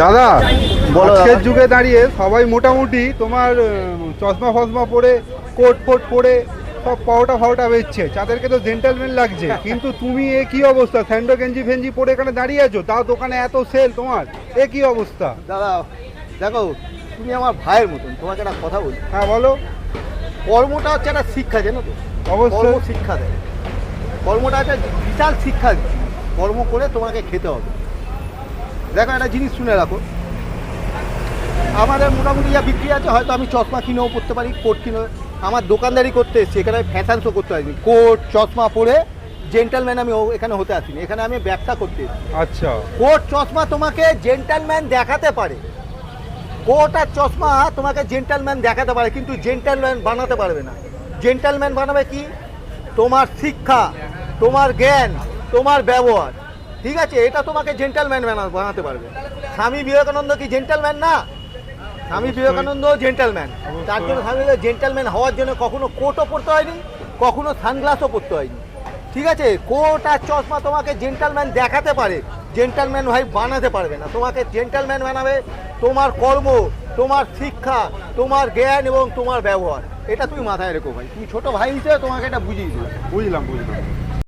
দাদা বলো আজকের যুগে দাঁড়িয়ে সবাই মোটামুটি তোমার চশমা ফসমা পরে কোট ফোট পরে সব পাওটা ফাওটা বেচছে, তাদেরকে তো জেন্টালম্যান লাগছে। কিন্তু তুমি এ কি অবস্থা, স্যান্ডো গেঞ্জি ফেঞ্জি পরে এখানে দাঁড়িয়ে আছো, তাও দোকানে এত সেল তোমার, এ কি অবস্থা? দাদা দেখো, তুমি আমার ভাইয়ের মতন, তোমাকে একটা কথা বলি। হ্যাঁ বলো। কর্মটা হচ্ছে একটা শিক্ষা, জানো তো? অবশ্যই। কর্ম শিক্ষা দেয়। কর্মটা হচ্ছে বিশাল শিক্ষা দেয়। কর্ম করে তোমাকে খেতে হবে। দেখো একটা জিনিস শুনে রাখো, আমাদের মোটামুটি যা বিক্রি আছে, হয়তো আমি চশমা কিনেও পড়তে পারি, কোট কিনেও। আমার দোকানদারি করতে এসেছি, এখানে ফ্যাশন শো করতে আসিনি। কোট চশমা পরে জেন্টালম্যান আমি এখানে হতে আসিনি, এখানে আমি ব্যবসা করতে এসেছি। আচ্ছা, কোট চশমা তোমাকে জেন্টালম্যান দেখাতে পারে, কোট আর চশমা তোমাকে জেন্টালম্যান দেখাতে পারে, কিন্তু জেন্টালম্যান বানাতে পারবে না। জেন্টালম্যান বানাবে কি? তোমার শিক্ষা, তোমার জ্ঞান, তোমার ব্যবহার। ঠিক আছে, এটা তোমাকে জেন্টালম্যান বানাতে পারবে। স্বামী বিবেকানন্দ কি জেন্টালম্যান না? স্বামী বিবেকানন্দ জেন্টালম্যান। তার জন্য স্বামী জেন্টালম্যান হওয়ার জন্য কখনো কোটও পরতে হয়নি, কখনো সানগ্লাসও পরতে হয়নি। ঠিক আছে, কোট আর চশমা তোমাকে জেন্টালম্যান দেখাতে পারে, জেন্টালম্যান ভাই বানাতে পারবে না। তোমাকে জেন্টালম্যান বানাবে তোমার কর্ম, তোমার শিক্ষা, তোমার জ্ঞান এবং তোমার ব্যবহার। এটা তুমি মাথায় রেখো ভাই। তুমি ছোট ভাই হিসেবে তোমাকে এটা বুঝিয়ে দিও। বুঝলাম।